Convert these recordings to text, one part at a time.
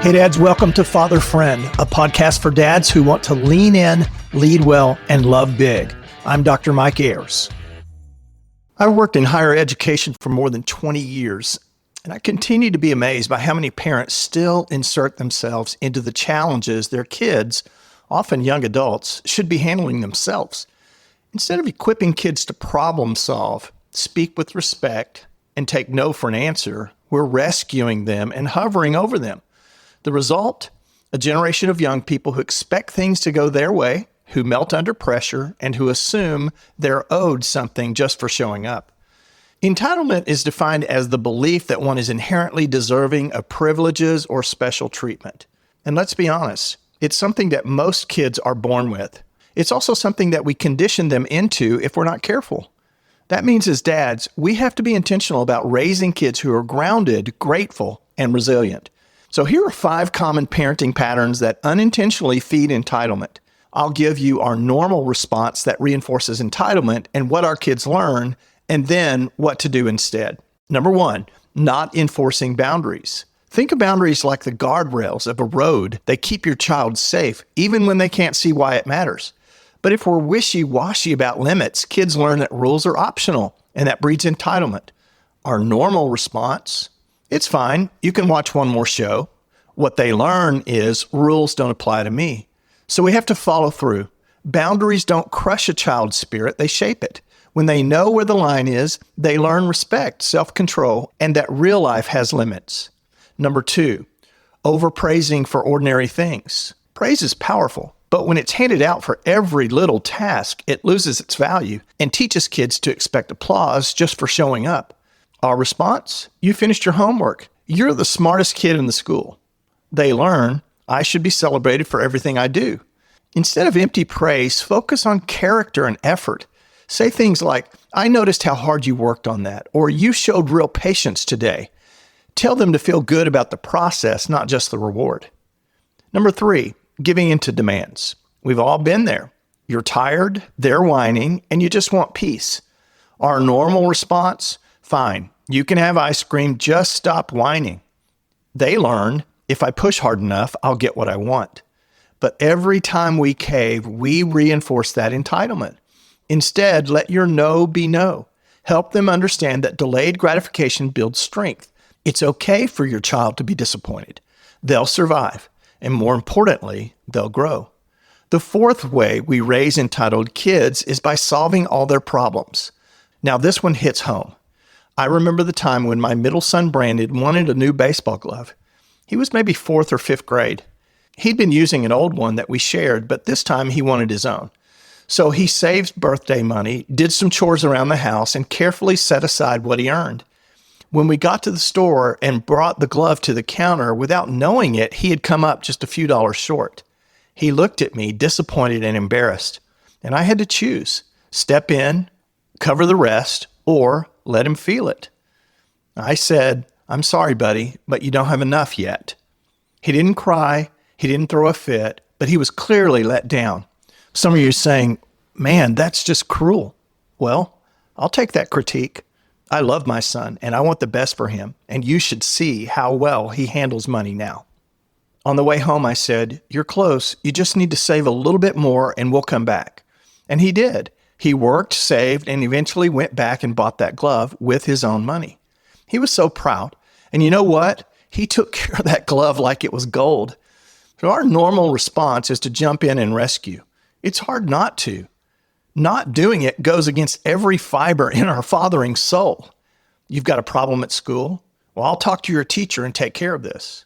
Hey dads, welcome to Father Friend, a podcast for dads who want to lean in, lead well, and love big. I'm Dr. Mike Ayers. I've worked in higher education for more than 20 years, and I continue to be amazed by how many parents still insert themselves into the challenges their kids, often young adults, should be handling themselves. Instead of equipping kids to problem solve, speak with respect, and take no for an answer, we're rescuing them and hovering over them. The result? A generation of young people who expect things to go their way, who melt under pressure, and who assume they're owed something just for showing up. Entitlement is defined as the belief that one is inherently deserving of privileges or special treatment. And let's be honest, it's something that most kids are born with. It's also something that we condition them into if we're not careful. That means as dads, we have to be intentional about raising kids who are grounded, grateful, and resilient. So here are 5 common parenting patterns that unintentionally feed entitlement. I'll give you our normal response that reinforces entitlement and what our kids learn, and then what to do instead. Number 1, not enforcing boundaries. Think of boundaries like the guardrails of a road. They keep your child safe, even when they can't see why it matters. But if we're wishy-washy about limits, kids learn that rules are optional, and that breeds entitlement. Our normal response: it's fine, you can watch one more show. What they learn is rules don't apply to me. So we have to follow through. Boundaries don't crush a child's spirit, they shape it. When they know where the line is, they learn respect, self-control, and that real life has limits. Number 2, overpraising for ordinary things. Praise is powerful, but when it's handed out for every little task, it loses its value and teaches kids to expect applause just for showing up. Our response? You finished your homework. You're the smartest kid in the school. They learn, I should be celebrated for everything I do. Instead of empty praise, focus on character and effort. Say things like, I noticed how hard you worked on that, or you showed real patience today. Tell them to feel good about the process, not just the reward. Number 3, giving into demands. We've all been there. You're tired, they're whining, and you just want peace. Our normal response? Fine, you can have ice cream, just stop whining. They learn, if I push hard enough, I'll get what I want. But every time we cave, we reinforce that entitlement. Instead, let your no be no. Help them understand that delayed gratification builds strength. It's okay for your child to be disappointed. They'll survive. And more importantly, they'll grow. The 4th way we raise entitled kids is by solving all their problems. Now, this one hits home. I remember the time when my middle son, Brandon, wanted a new baseball glove. He was maybe 4th or 5th grade. He'd been using an old one that we shared, but this time he wanted his own. So he saved birthday money, did some chores around the house, and carefully set aside what he earned. When we got to the store and brought the glove to the counter, without knowing it, he had come up just a few dollars short. He looked at me, disappointed and embarrassed, and I had to choose: step in, cover the rest, or let him feel it. I said, I'm sorry, buddy, but you don't have enough yet. He didn't cry, he didn't throw a fit, but he was clearly let down. Some of you are saying, man, that's just cruel. Well, I'll take that critique. I love my son, and I want the best for him, and you should see how well he handles money now. On the way home, I said, you're close. You just need to save a little bit more, and we'll come back. And he did. He worked, saved, and eventually went back and bought that glove with his own money. He was so proud. And you know what? He took care of that glove like it was gold. So our normal response is to jump in and rescue. It's hard not to. Not doing it goes against every fiber in our fathering soul. You've got a problem at school? Well, I'll talk to your teacher and take care of this.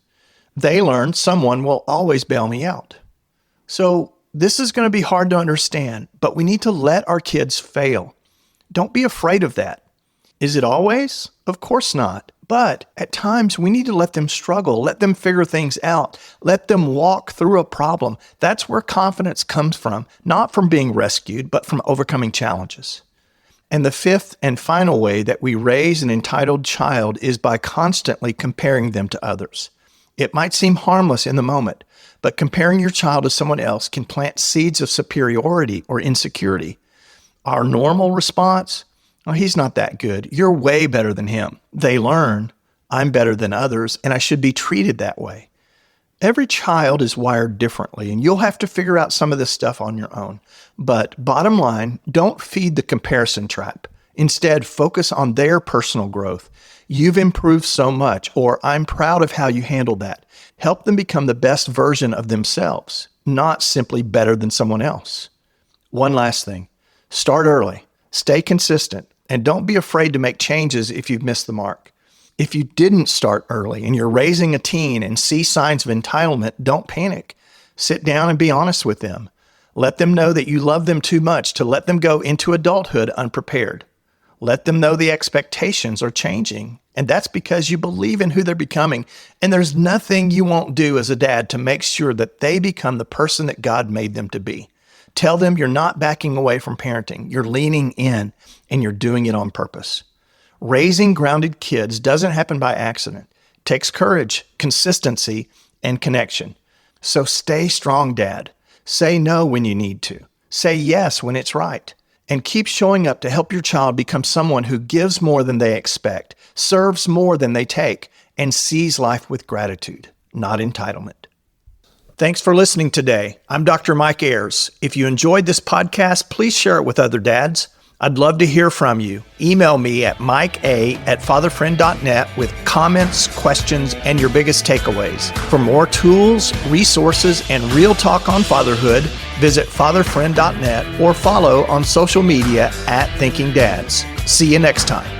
They learn someone will always bail me out. So this is going to be hard to understand, but we need to let our kids fail. Don't be afraid of that. Is it always? Of course not. But at times we need to let them struggle, let them figure things out, let them walk through a problem. That's where confidence comes from, not from being rescued, but from overcoming challenges. And the 5th and final way that we raise an entitled child is by constantly comparing them to others. It might seem harmless in the moment, but comparing your child to someone else can plant seeds of superiority or insecurity. Our normal response: oh, he's not that good. You're way better than him. They learn, I'm better than others, and I should be treated that way. Every child is wired differently, and you'll have to figure out some of this stuff on your own. But bottom line, don't feed the comparison trap. Instead, focus on their personal growth. You've improved so much, or I'm proud of how you handled that. Help them become the best version of themselves, not simply better than someone else. One last thing, start early, stay consistent, and don't be afraid to make changes if you've missed the mark. If you didn't start early and you're raising a teen and see signs of entitlement, don't panic. Sit down and be honest with them. Let them know that you love them too much to let them go into adulthood unprepared. Let them know the expectations are changing, and that's because you believe in who they're becoming, and there's nothing you won't do as a dad to make sure that they become the person that God made them to be. Tell them you're not backing away from parenting, you're leaning in, and you're doing it on purpose. Raising grounded kids doesn't happen by accident. It takes courage, consistency, and connection. So stay strong, Dad. Say no when you need to. Say yes when it's right. And keep showing up to help your child become someone who gives more than they expect, serves more than they take, and sees life with gratitude, not entitlement. Thanks for listening today. I'm Dr. Mike Ayers. If you enjoyed this podcast, please share it with other dads. I'd love to hear from you. Email me at mikea@fatherfriend.net with comments, questions, and your biggest takeaways. For more tools, resources, and real talk on fatherhood, visit fatherfriend.net or follow on social media @ThinkingDads. See you next time.